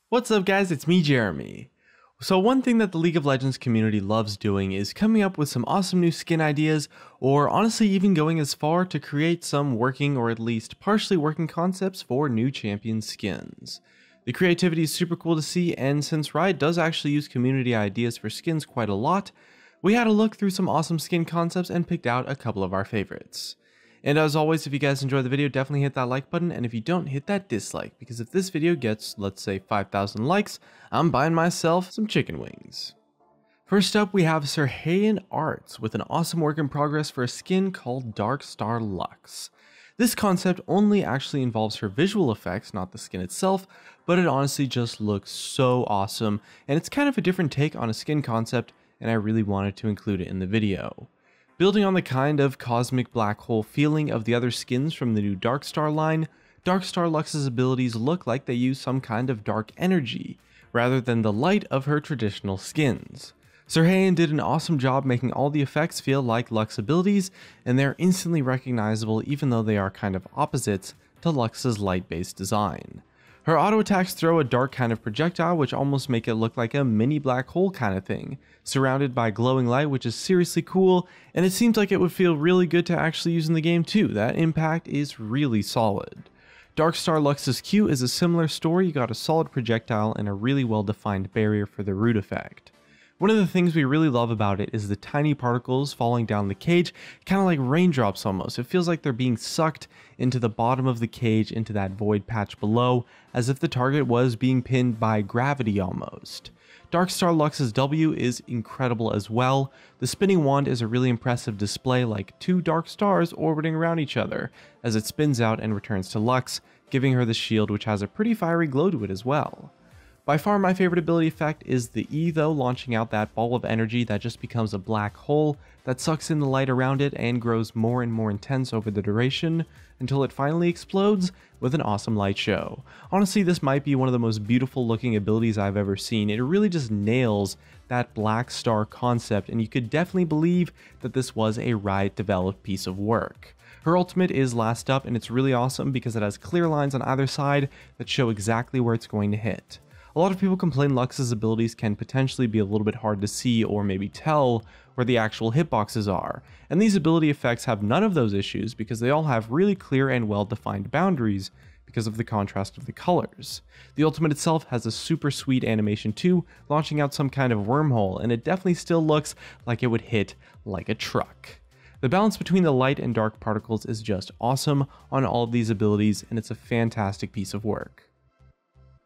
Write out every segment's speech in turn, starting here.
What's up guys, it's me Jeremy. So one thing that the League of Legends community loves doing is coming up with some awesome new skin ideas, or honestly even going as far to create some working or at least partially working concepts for new champion skins. The creativity is super cool to see, and since Riot does actually use community ideas for skins quite a lot, we had a look through some awesome skin concepts and picked out a couple of our favorites. And as always, if you guys enjoyed the video, definitely hit that like button, and if you don't, hit that dislike, because if this video gets, let's say, 5,000 likes, I'm buying myself some chicken wings. First up, we have Serhayan Arts with an awesome work in progress for a skin called Dark Star Lux. This concept only actually involves her visual effects, not the skin itself, but it honestly just looks so awesome, and it's kind of a different take on a skin concept, and I really wanted to include it in the video. Building on the kind of cosmic black hole feeling of the other skins from the new Dark Star line, Dark Star Lux's abilities look like they use some kind of dark energy, rather than the light of her traditional skins. Serhayan did an awesome job making all the effects feel like Lux abilities, and they're instantly recognizable even though they are kind of opposites to Lux's light-based design. Her auto attacks throw a dark kind of projectile which almost make it look like a mini black hole kind of thing, surrounded by glowing light, which is seriously cool, and it seems like it would feel really good to actually use in the game too. That impact is really solid. Dark Star Lux's Q is a similar story. You got a solid projectile and a really well defined barrier for the root effect. One of the things we really love about it is the tiny particles falling down the cage, kind of like raindrops almost. It feels like they're being sucked into the bottom of the cage into that void patch below, as if the target was being pinned by gravity almost. Dark Star Lux's W is incredible as well. The spinning wand is a really impressive display, like two dark stars orbiting around each other, as it spins out and returns to Lux, giving her the shield which has a pretty fiery glow to it as well. By far my favorite ability effect is the E though, launching out that ball of energy that just becomes a black hole that sucks in the light around it and grows more and more intense over the duration until it finally explodes with an awesome light show. Honestly, this might be one of the most beautiful looking abilities I've ever seen. It really just nails that black star concept, and you could definitely believe that this was a Riot developed piece of work. Her ultimate is last up, and it's really awesome because it has clear lines on either side that show exactly where it's going to hit. A lot of people complain Lux's abilities can potentially be a little bit hard to see or maybe tell where the actual hitboxes are, and these ability effects have none of those issues because they all have really clear and well-defined boundaries because of the contrast of the colors. The ultimate itself has a super sweet animation too, launching out some kind of wormhole, and it definitely still looks like it would hit like a truck. The balance between the light and dark particles is just awesome on all of these abilities, and it's a fantastic piece of work.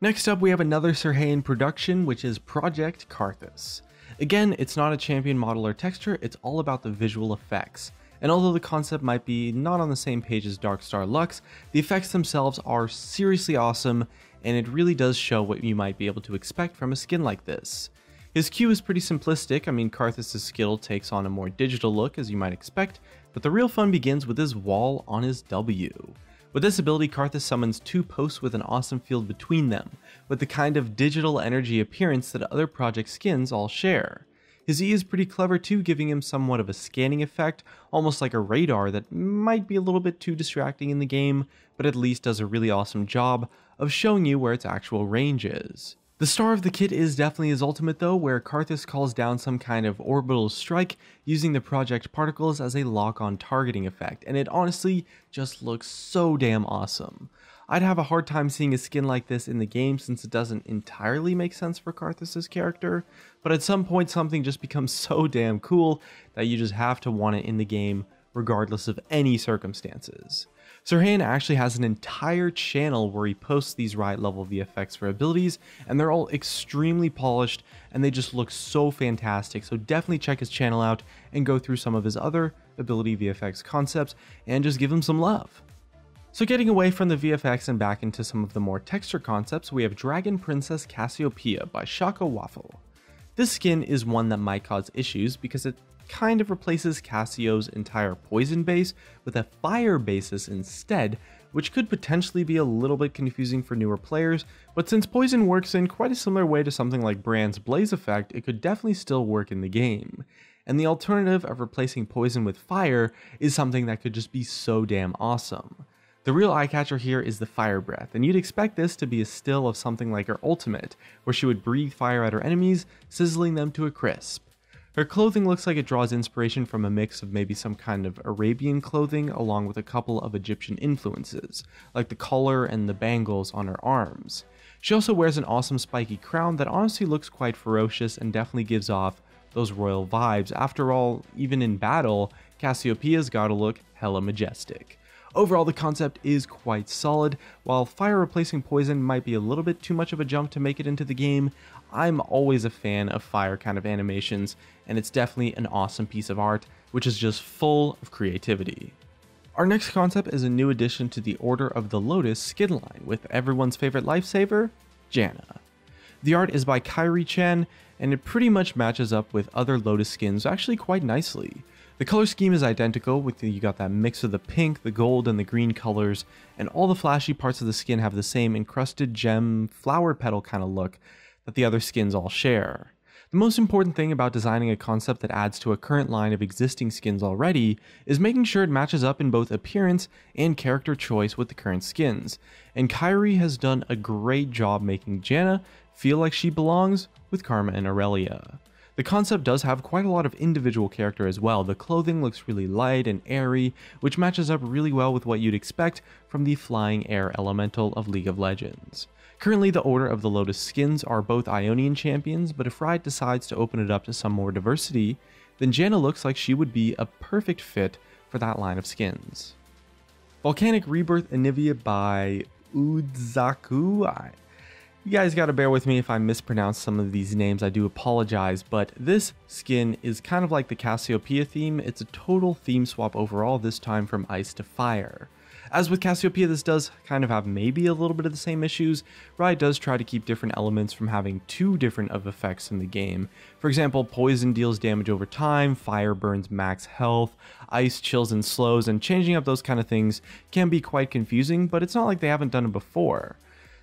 Next up, we have another Serhayan production, which is Project Karthus. Again, it's not a champion model or texture, it's all about the visual effects. And although the concept might be not on the same page as Dark Star Lux, the effects themselves are seriously awesome, and it really does show what you might be able to expect from a skin like this. His Q is pretty simplistic. I mean, Karthus' skill takes on a more digital look as you might expect, but the real fun begins with his wall on his W. With this ability, Karthus summons two posts with an awesome field between them, with the kind of digital energy appearance that other project skins all share. His E is pretty clever too, giving him somewhat of a scanning effect, almost like a radar that might be a little bit too distracting in the game, but at least does a really awesome job of showing you where its actual range is. The star of the kit is definitely his ultimate though, where Karthus calls down some kind of orbital strike using the project particles as a lock-on targeting effect, and it honestly just looks so damn awesome. I'd have a hard time seeing a skin like this in the game since it doesn't entirely make sense for Karthus' character, but at some point something just becomes so damn cool that you just have to want it in the game regardless of any circumstances. Serhayan actually has an entire channel where he posts these Riot level VFX for abilities, and they're all extremely polished and they just look so fantastic, so definitely check his channel out and go through some of his other ability VFX concepts and just give him some love. So getting away from the VFX and back into some of the more texture concepts, we have Dragon Princess Cassiopeia by Shaka Waffle. This skin is one that might cause issues because it kind of replaces Cassio's entire poison base with a fire basis instead, which could potentially be a little bit confusing for newer players, but since poison works in quite a similar way to something like Brand's blaze effect, it could definitely still work in the game. And the alternative of replacing poison with fire is something that could just be so damn awesome. The real eye catcher here is the fire breath, and you'd expect this to be a still of something like her ultimate, where she would breathe fire at her enemies, sizzling them to a crisp. Her clothing looks like it draws inspiration from a mix of maybe some kind of Arabian clothing along with a couple of Egyptian influences, like the collar and the bangles on her arms. She also wears an awesome spiky crown that honestly looks quite ferocious and definitely gives off those royal vibes. After all, even in battle, Cassiopeia's gotta look hella majestic. Overall, the concept is quite solid. While fire replacing poison might be a little bit too much of a jump to make it into the game, I'm always a fan of fire kind of animations, and it's definitely an awesome piece of art, which is just full of creativity. Our next concept is a new addition to the Order of the Lotus skin line, with everyone's favorite lifesaver, Janna. The art is by Kairi-chan, and it pretty much matches up with other Lotus skins actually quite nicely. The color scheme is identical, with you got that mix of the pink, the gold, and the green colors, and all the flashy parts of the skin have the same encrusted gem flower petal kind of look that the other skins all share. The most important thing about designing a concept that adds to a current line of existing skins already is making sure it matches up in both appearance and character choice with the current skins, and Kairi has done a great job making Janna feel like she belongs with Karma and Aurelia. The concept does have quite a lot of individual character as well. The clothing looks really light and airy, which matches up really well with what you'd expect from the flying air elemental of League of Legends. Currently, the Order of the Lotus skins are both Ionian champions, but if Riot decides to open it up to some more diversity, then Janna looks like she would be a perfect fit for that line of skins. Volcanic Rebirth Anivia by Udzaku. You guys gotta bear with me if I mispronounce some of these names, I do apologize, but this skin is kind of like the Cassiopeia theme. It's a total theme swap overall, this time from ice to fire. As with Cassiopeia, this does kind of have maybe a little bit of the same issues. Riot does try to keep different elements from having too different of effects in the game. For example, poison deals damage over time, fire burns max health, ice chills and slows, and changing up those kind of things can be quite confusing, but it's not like they haven't done it before.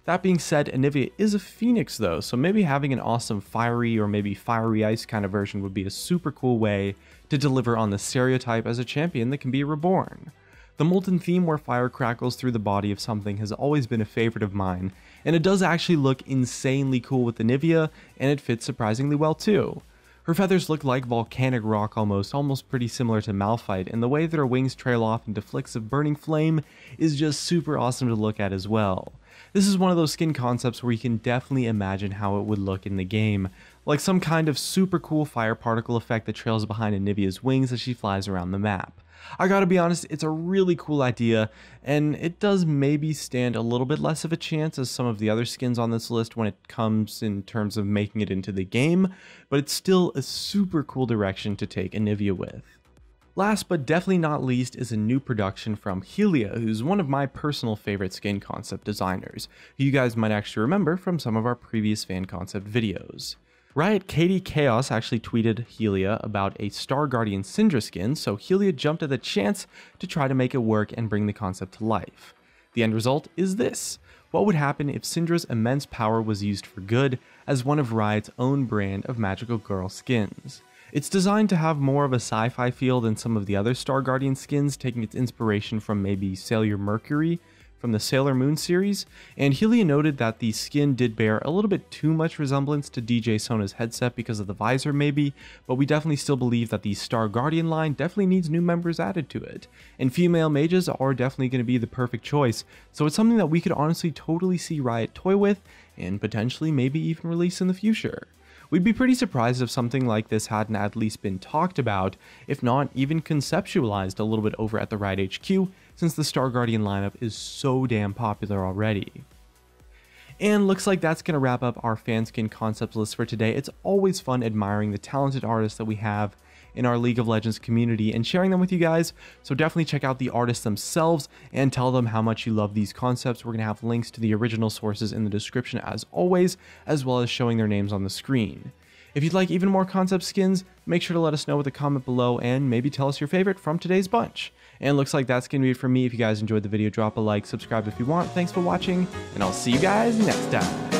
That being said, Anivia is a phoenix though, so maybe having an awesome fiery or maybe fiery ice kind of version would be a super cool way to deliver on the stereotype as a champion that can be reborn. The molten theme where fire crackles through the body of something has always been a favorite of mine, and it does actually look insanely cool with Anivia, and it fits surprisingly well too. Her feathers look like volcanic rock almost pretty similar to Malphite, and the way that her wings trail off into flicks of burning flame is just super awesome to look at as well. This is one of those skin concepts where you can definitely imagine how it would look in the game, like some kind of super cool fire particle effect that trails behind Anivia's wings as she flies around the map. I gotta be honest, it's a really cool idea, and it does maybe stand a little bit less of a chance as some of the other skins on this list when it comes in terms of making it into the game, but it's still a super cool direction to take Anivia with. Last but definitely not least is a new production from Helia, who's one of my personal favorite skin concept designers, who you guys might actually remember from some of our previous fan concept videos. Riot Katie Chaos actually tweeted Helia about a Star Guardian Syndra skin, so Helia jumped at the chance to try to make it work and bring the concept to life. The end result is this. What would happen if Syndra's immense power was used for good as one of Riot's own brand of magical girl skins? It's designed to have more of a sci-fi feel than some of the other Star Guardian skins, taking its inspiration from maybe Sailor Mercury from the Sailor Moon series, and Helia noted that the skin did bear a little bit too much resemblance to DJ Sona's headset because of the visor maybe, but we definitely still believe that the Star Guardian line definitely needs new members added to it, and female mages are definitely going to be the perfect choice, so it's something that we could honestly totally see Riot toy with, and potentially maybe even release in the future. We'd be pretty surprised if something like this hadn't at least been talked about, if not even conceptualized a little bit over at the Riot HQ, since the Star Guardian lineup is so damn popular already. And looks like that's going to wrap up our fan skin concept list for today. It's always fun admiring the talented artists that we have in our League of Legends community and sharing them with you guys, so definitely check out the artists themselves and tell them how much you love these concepts. We're going to have links to the original sources in the description as always, as well as showing their names on the screen. If you'd like even more concept skins, make sure to let us know with a comment below and maybe tell us your favorite from today's bunch. And looks like that's going to be it for me. If you guys enjoyed the video, drop a like, subscribe if you want. Thanks for watching, and I'll see you guys next time.